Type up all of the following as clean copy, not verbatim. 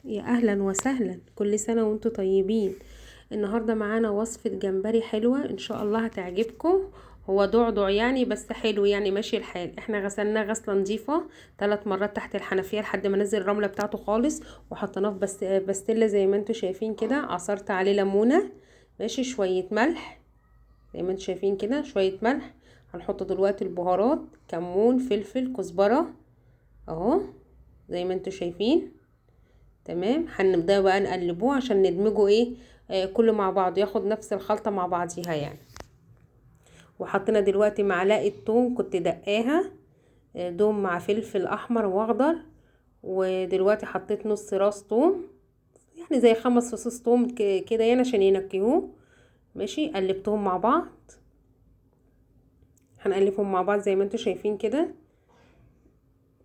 يا اهلا وسهلا، كل سنة وانتم طيبين. النهاردة معانا وصفة جمبري حلوة ان شاء الله هتعجبكم. هو ضعضع يعني بس حلو، يعني ماشي الحال. احنا غسلناه غسلة نظيفة 3 مرات تحت الحنفية لحد ما نزل الرملة بتاعته خالص، وحطيناه في بستلة زي ما انتم شايفين كده. عصرت عليه ليمونة، ماشي، شوية ملح زي ما انتم شايفين كده، شوية ملح. هنحط دلوقتي البهارات: كمون، فلفل، كزبرة، اهو زي ما انتم شايفين. تمام، هنبدأ بقى نقلبوه عشان ندمجه ايه، كله مع بعض، ياخد نفس الخلطة مع بعضيها يعني. وحطينا دلوقتي معلقة توم كنت دقاها، دوم مع فلفل احمر واخضر. ودلوقتي حطيت نص راس توم، يعني زي 5 فصوص توم كده يعني عشان ينكهوه. ماشي، قلبتهم مع بعض. هنقلبهم مع بعض زي ما انتوا شايفين كده.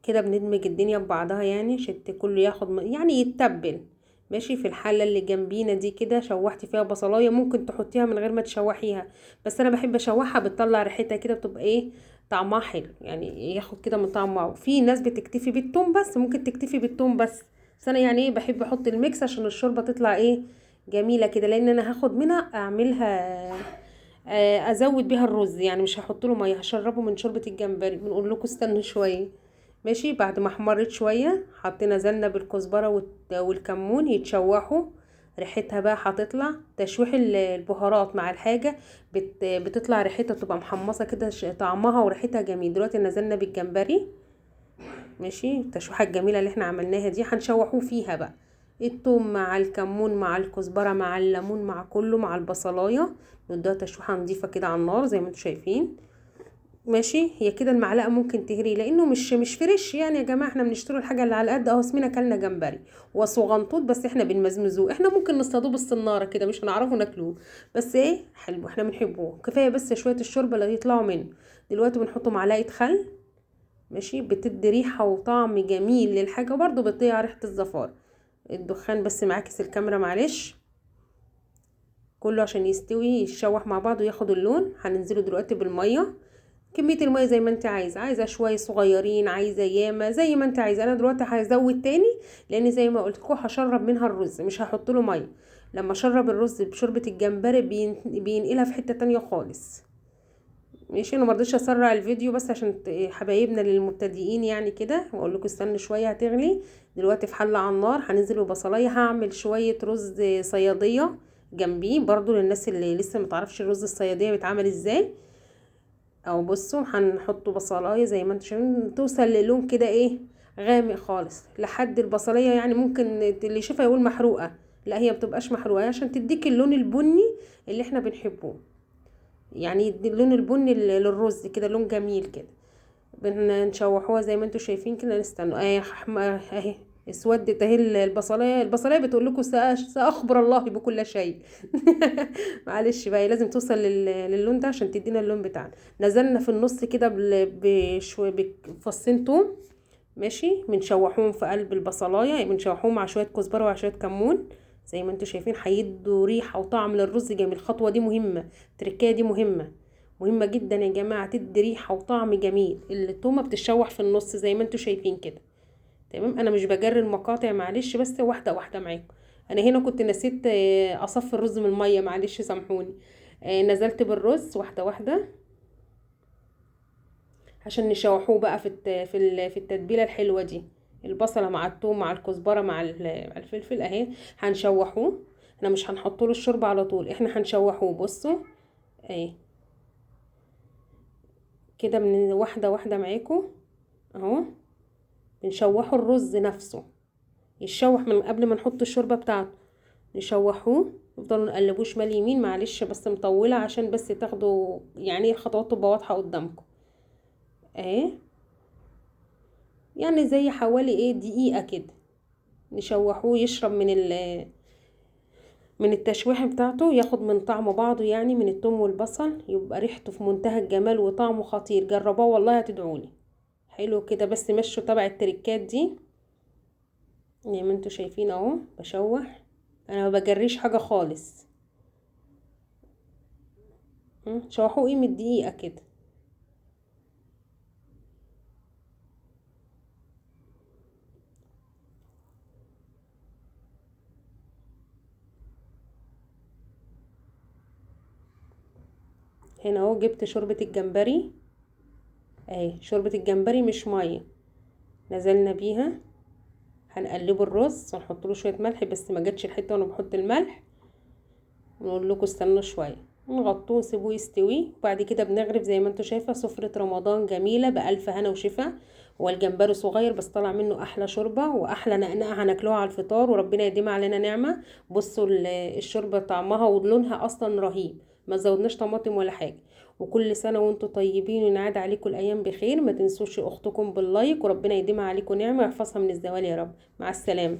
كده بندمج الدنيا ببعضها يعني عشان كله ياخد يعني يتبل. ماشي، في الحله اللي جنبينا دي كده شوحتي فيها بصلايه، ممكن تحطيها من غير ما تشوحيها، بس انا بحب اشوحها، بتطلع ريحتها كده، بتبقى ايه، طعمها حلو يعني، ياخد كده من طعمها. في ناس بتكتفي بالثوم بس، ممكن تكتفي بالثوم بس انا يعني ايه بحب احط الميكس عشان الشوربه تطلع ايه، جميله كده، لان انا هاخد منها اعملها، ازود بيها الرز يعني، مش هحط له ميه، هشربه من شوربه الجمبري. بنقول لكم استنوا شويه. ماشي، بعد ما احمرت شويه حطينا زلنا بالكزبره والكمون يتشوحوا. ريحتها بقى هتطلع تشويح البهارات مع الحاجه، بتطلع ريحتها، تبقى محمصه كده، طعمها وريحتها جميل. دلوقتي نزلنا بالجمبري. ماشي، التشويحه الجميله اللي احنا عملناها دي هنشوحوه فيها بقى، التوم مع الكمون مع الكزبره مع الليمون مع كله مع البصلايه. نديها تشويحه نضيفه كده على النار زي ما انتم شايفين. ماشي، هي كده المعلقه ممكن تهري لانه مش فريش يعني يا جماعه، احنا بنشتري الحاجه اللي على قد اهو. اسمنا كلنا جمبري وصغنطوط، بس احنا بنمزمزوه، احنا ممكن نصطادوه بالصناره كده، مش هنعرفه ناكلوه، بس ايه حلو، احنا بنحبوه كفايه بس شويه الشوربه اللي يطلعوا منه. دلوقتي بنحط معلقه خل، ماشي، بتدي ريحه وطعم جميل للحاجه، برضو بتضيع ريحه الزفار. الدخان بس معاكس الكاميرا معلش. كله عشان يستوي يتشوح مع بعض وياخد اللون. هننزله دلوقتي بالميه، كمية المية زي ما انت عايزة شوية صغيرين، عايزة ياما زي ما انت عايزة. انا دلوقتي هزود تاني، لان زي ما قلت لكم هشرب منها الرز، مش هحط له مية. لما اشرب الرز بشوربة الجمبري بينقلها في حتة تانية خالص. ماشي، انا مرضيش اسرع الفيديو بس عشان حبايبنا للمبتدئين يعني كده، واقول لكم استنوا شوية هتغلي. دلوقتي في حلة على النار هننزل ببصلاية، هعمل شوية رز صيادية جنبيه برضو للناس اللي لسه متعرفش الرز الصيادية بيتعمل ازاي. او بصوا، هنحط بصلايه زي ما انتم شايفين توصل للون كده ايه، غامق خالص لحد البصليه يعني. ممكن اللي يشوفها يقول محروقه، لا هي بتبقاش محروقه عشان تديك اللون البني اللي احنا بنحبه، يعني يدي اللون البني للرز كده، لون جميل كده. بنشوحوها زي ما انتم شايفين كده. نستنوا اهي اسودت اهي البصلايه بتقول لكم ساخبر الله بكل شيء. معلش بقى، لازم توصل للون ده عشان تدينا اللون بتاعنا. نزلنا في النص كده بشويه بفصين توم، ماشي، بنشوحوهم في قلب البصلايه، بنشوحوهم مع شويه كزبره ومع شويه كمون زي ما انتم شايفين، هيدوا ريحه وطعم للرز جميل. الخطوه دي مهمه، التركيه دي مهمه، مهمة جدا يا جماعة، تدي ريحة وطعم جميل. التومة بتشوح في النص زي ما انتوا شايفين كده. تمام، انا مش بجري المقاطع معلش، بس واحدة واحدة معاكم. انا هنا كنت نسيت اصفي الرز من المية، معلش سامحوني. نزلت بالرز واحدة واحدة عشان نشوحوه بقى في التتبيلة الحلوة دي. البصلة مع الثوم مع الكزبرة مع مع الفلفل اهي، هنشوحوه. احنا مش هنحط له الشوربة على طول، احنا هنشوحوه. بصوا اهي كده، من واحدة واحدة معاكم اهو. بنشوحوا الرز نفسه، يتشوح من قبل ما نحط الشوربه بتاعته. نشوحوه، نفضلوا نقلبوه شمال يمين، معلش بس مطوله عشان بس تاخدوا يعني الخطوات تبقى واضحه قدامكم اهي. يعني زي حوالي ايه دقيقه كده نشوحوه، يشرب من التشويح بتاعته، ياخد من طعم بعضه يعني، من الثوم والبصل، يبقى ريحته في منتهى الجمال وطعمه خطير. جربوه والله هتدعولي. حلو كده، بس مشوا تبع التركات دي زي ما انتوا شايفين اهو. بشوح، انا ما بجريش حاجه خالص. شوحوه قيمة دقيقة كده. هنا اهو جبت شوربة الجمبري اهي، شوربة الجمبري مش مية، نزلنا بيها. هنقلبه الرز ونحط له شوية ملح، بس ما جاتش الحتة وانا بحط الملح. نقول لكم استنوا شوية، نغطوه ونسيبوه يستوي. وبعد كده بنغرف زي ما انتوا شايفة سفرة رمضان جميلة بألف هنا وشفا. والجمبري صغير بس طلع منه احلى شوربة واحلى نقنقة، هناكلوها على الفطار وربنا يديم علينا نعمة. بصوا الشوربة طعمها ولونها اصلا رهيب، ما زودناش طماطم ولا حاجة. وكل سنة وانتوا طيبين، ونعاد عليكم الايام بخير. ما تنسوش اختكم باللايك، وربنا يديمها عليكم نعمة ويحفظها من الزوال يا رب. مع السلامة.